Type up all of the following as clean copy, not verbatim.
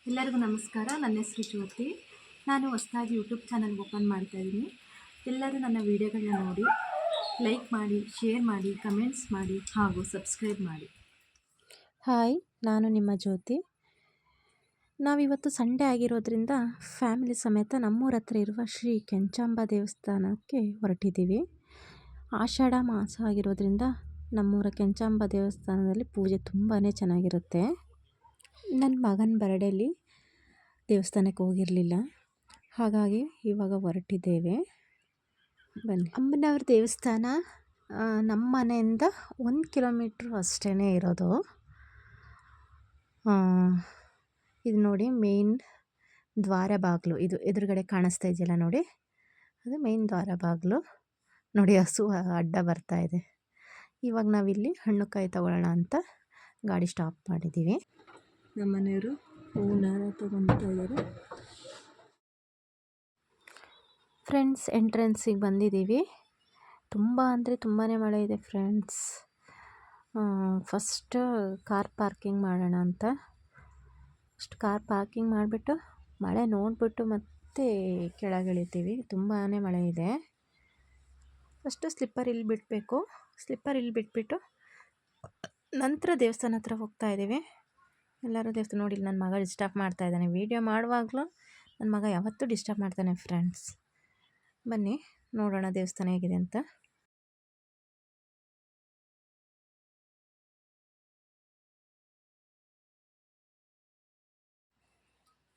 ಎಲ್ಲರಿಗೂ ನಮಸ್ಕಾರ. ನನ್ನ ಹೆಸರು ಜ್ಯೋತಿ. ನಾನು ಹೊಸದಾಗಿ ಯೂಟ್ಯೂಬ್ ಚಾನಲ್ ಓಪನ್ ಮಾಡ್ತಾಯಿದ್ದೀನಿ. ಎಲ್ಲರೂ ನನ್ನ ವೀಡಿಯೋಗಳನ್ನ ನೋಡಿ ಲೈಕ್ ಮಾಡಿ, ಶೇರ್ ಮಾಡಿ, ಕಮೆಂಟ್ಸ್ ಮಾಡಿ ಹಾಗೂ ಸಬ್ಸ್ಕ್ರೈಬ್ ಮಾಡಿ. ಹಾಯ್, ನಾನು ನಿಮ್ಮ ಜ್ಯೋತಿ. ನಾವಿವತ್ತು ಸಂಡೇ ಆಗಿರೋದ್ರಿಂದ ಫ್ಯಾಮಿಲಿ ಸಮೇತ ನಮ್ಮೂರ ಹತ್ರ ಇರುವ ಶ್ರೀ ಕೆಂಚಾಂಬ ದೇವಸ್ಥಾನಕ್ಕೆ ಹೊರಟಿದ್ದೀವಿ. ಆಷಾಢ ಮಾಸ ಆಗಿರೋದ್ರಿಂದ ನಮ್ಮೂರ ಕೆಂಚಾಂಬ ದೇವಸ್ಥಾನದಲ್ಲಿ ಪೂಜೆ ತುಂಬಾ ಚೆನ್ನಾಗಿರುತ್ತೆ. ನನ್ನ ಮಗನ ಬರ್ಡೇಲಿ ದೇವಸ್ಥಾನಕ್ಕೆ ಹೋಗಿರಲಿಲ್ಲ, ಹಾಗಾಗಿ ಇವಾಗ ಹೊರಟಿದ್ದೇವೆ. ಬನ್ನಿ. ಅಮ್ಮನವ್ರ ದೇವಸ್ಥಾನ ನಮ್ಮ ಮನೆಯಿಂದ 1 ಕಿಲೋಮೀಟ್ರ್ ಅಷ್ಟೇ ಇರೋದು. ಇದು ನೋಡಿ, ಮೇನ್ ದ್ವಾರ ಬಾಗಿಲು. ಇದು ಎದುರುಗಡೆ ಕಾಣಿಸ್ತಾ ಇದೆಯಲ್ಲ ನೋಡಿ, ಅದು ಮೇನ್ ದ್ವಾರ ಬಾಗಿಲು. ನೋಡಿ, ಹಸು ಅಡ್ಡ ಬರ್ತಾ ಇದೆ. ಇವಾಗ ನಾವಿಲ್ಲಿ ಹಣ್ಣು ಕಾಯಿ ತಗೊಳ್ಳೋಣ ಅಂತ ಗಾಡಿ ಸ್ಟಾಪ್ ಮಾಡಿದ್ದೀವಿ. ನಮ್ಮ ಮನೆಯವರು ಹೂನ ತಗೊತಾ ಇದ್ದಾರೆ. ಫ್ರೆಂಡ್ಸ್, ಎಂಟ್ರೆನ್ಸಿಗೆ ಬಂದಿದ್ದೀವಿ. ತುಂಬ ಅಂದರೆ ತುಂಬಾ ಮಳೆ ಇದೆ ಫ್ರೆಂಡ್ಸ್. ಫಸ್ಟ್ ಕಾರ್ ಪಾರ್ಕಿಂಗ್ ಮಾಡೋಣ ಅಂತ ಕಾರ್ ಪಾರ್ಕಿಂಗ್ ಮಾಡಿಬಿಟ್ಟು ಮಳೆ ನೋಡಿಬಿಟ್ಟು ಮತ್ತೆ ಕೆಳಗಿಳಿತೀವಿ. ತುಂಬಾ ಮಳೆ ಇದೆ. ಫಸ್ಟು ಸ್ಲಿಪ್ಪರ್ ಇಲ್ಲಿ ಬಿಡಬೇಕು. ಸ್ಲಿಪ್ಪರ್ ಇಲ್ಲಿ ಬಿಟ್ಬಿಟ್ಟು ನಂತರ ದೇವಸ್ಥಾನ ಹತ್ರ ಹೋಗ್ತಾ ಇದ್ದೀವಿ. ಎಲ್ಲರೂ ದೇವಸ್ಥಾನ ನೋಡಿ. ನನ್ನ ಮಗ ಡಿಸ್ಟರ್ಬ್ ಮಾಡ್ತಾ ಇದ್ದಾನೆ. ವೀಡಿಯೋ ಮಾಡುವಾಗಲೂ ನನ್ನ ಮಗ ಯಾವತ್ತೂ ಡಿಸ್ಟರ್ಬ್ ಮಾಡ್ತಾನೆ ಫ್ರೆಂಡ್ಸ್. ಬನ್ನಿ ನೋಡೋಣ ದೇವಸ್ಥಾನ ಹೇಗಿದೆ ಅಂತ.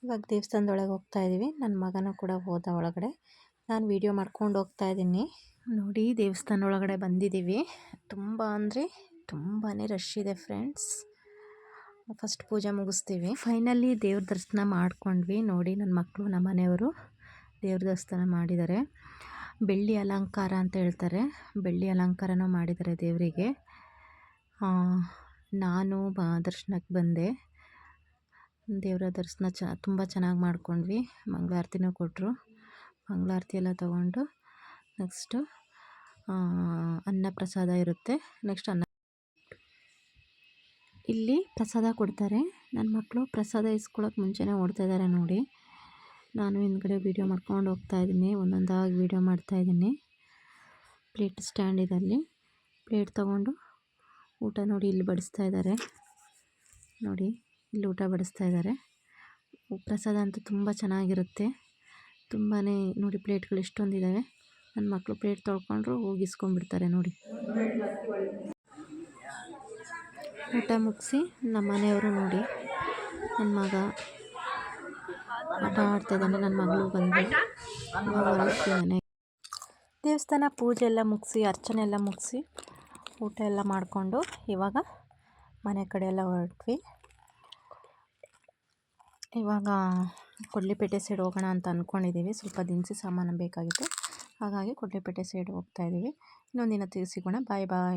ಇವಾಗ ದೇವಸ್ಥಾನದೊಳಗೆ ಹೋಗ್ತಾ ಇದ್ದೀವಿ. ನನ್ನ ಮಗನೂ ಕೂಡ ಹೋದ ಒಳಗಡೆ. ನಾನು ವೀಡಿಯೋ ಮಾಡ್ಕೊಂಡು ಹೋಗ್ತಾ ಇದ್ದೀನಿ. ನೋಡಿ, ದೇವಸ್ಥಾನ ಒಳಗಡೆ ಬಂದಿದ್ದೀವಿ. ತುಂಬ ಅಂದರೆ ತುಂಬಾ ರಶ್ ಇದೆ ಫ್ರೆಂಡ್ಸ್. ಫಸ್ಟ್ ಪೂಜೆ ಮುಗಿಸ್ತೀವಿ. ಫೈನಲಿ ದೇವ್ರ ದರ್ಶನ ಮಾಡ್ಕೊಂಡ್ವಿ. ನೋಡಿ, ನನ್ನ ಮಕ್ಕಳು, ನಮ್ಮ ಮನೆಯವರು ದೇವ್ರ ದರ್ಶನ ಮಾಡಿದ್ದಾರೆ. ಬೆಳ್ಳಿ ಅಲಂಕಾರ ಅಂತ ಹೇಳ್ತಾರೆ, ಬೆಳ್ಳಿ ಅಲಂಕಾರನೂ ಮಾಡಿದ್ದಾರೆ ದೇವರಿಗೆ. ನಾನು ದರ್ಶನಕ್ಕೆ ಬಂದೆ. ದೇವರ ದರ್ಶನ ತುಂಬ ಚೆನ್ನಾಗಿ ಮಾಡ್ಕೊಂಡ್ವಿ. ಮಂಗಳಾರತಿನೂ ಕೊಟ್ಟರು. ಮಂಗಳಾರತಿ ಎಲ್ಲ ತೊಗೊಂಡು ನೆಕ್ಸ್ಟು ಅನ್ನ ಪ್ರಸಾದ ಇರುತ್ತೆ. ನೆಕ್ಸ್ಟ್ ಇಲ್ಲಿ ಪ್ರಸಾದ ಕೊಡ್ತಾರೆ. ನನ್ನ ಮಕ್ಕಳು ಪ್ರಸಾದ ಇಸ್ಕೊಳ್ಳೋಕೆ ಮುಂಚೆನೇ ಓಡ್ತಾ ಇದ್ದಾರೆ ನೋಡಿ. ನಾನು ಹಿಂದ್ಗಡೆ ವೀಡಿಯೋ ಮಾಡ್ಕೊಂಡು ಹೋಗ್ತಾ ಇದ್ದೀನಿ. ಒಂದೊಂದಾಗಿ ವೀಡಿಯೋ ಮಾಡ್ತಾಯಿದ್ದೀನಿ. ಪ್ಲೇಟ್ ಸ್ಟ್ಯಾಂಡ್ ಇದಲ್ಲಿ ಪ್ಲೇಟ್ ತೊಗೊಂಡು ಊಟ ನೋಡಿ ಇಲ್ಲಿ ಬಡಿಸ್ತಾ ಇದ್ದಾರೆ. ನೋಡಿ, ಇಲ್ಲಿ ಊಟ ಬಡಿಸ್ತಾ ಇದ್ದಾರೆ. ಪ್ರಸಾದ ಅಂತೂ ತುಂಬ ಚೆನ್ನಾಗಿರುತ್ತೆ. ತುಂಬಾ ನೋಡಿ, ಪ್ಲೇಟ್ಗಳು ಎಷ್ಟೊಂದಿದ್ದಾವೆ. ನನ್ನ ಮಕ್ಕಳು ಪ್ಲೇಟ್ ತೊಳ್ಕೊಂಡ್ರು ಹೋಗಿಸ್ಕೊಂಡ್ಬಿಡ್ತಾರೆ ನೋಡಿ. ಊಟ ಮುಗಿಸಿ ನಮ್ಮ ಮನೆಯವರು ನೋಡಿ, ನನ್ನ ಮಗ ಆಟ ಆಡ್ತಾಯಿದ್ದಾನೆ. ನನ್ನ ಮಗಳು ಬಂದು ಹೊರಡ್ತಿದ್ದಾನೆ. ದೇವಸ್ಥಾನ ಪೂಜೆ ಎಲ್ಲ ಮುಗಿಸಿ, ಅರ್ಚನೆ ಎಲ್ಲ ಮುಗಿಸಿ, ಊಟ ಎಲ್ಲ ಮಾಡಿಕೊಂಡು ಇವಾಗ ಮನೆ ಕಡೆ ಎಲ್ಲ ಹೊರಟ್ವಿ. ಇವಾಗ ಕೊಡ್ಲಿಪೇಟೆ ಸೈಡ್ ಹೋಗೋಣ ಅಂತ ಅಂದ್ಕೊಂಡಿದ್ದೀವಿ. ಸ್ವಲ್ಪ ದಿನಸಿ ಸಾಮಾನು ಬೇಕಾಗಿತ್ತು, ಹಾಗಾಗಿ ಕೊಡ್ಲಿಪೇಟೆ ಸೈಡ್ ಹೋಗ್ತಾಯಿದ್ದೀವಿ. ಇನ್ನೊಂದಿನ ಸಿಗೋಣ. ಬಾಯ್ ಬಾಯ್.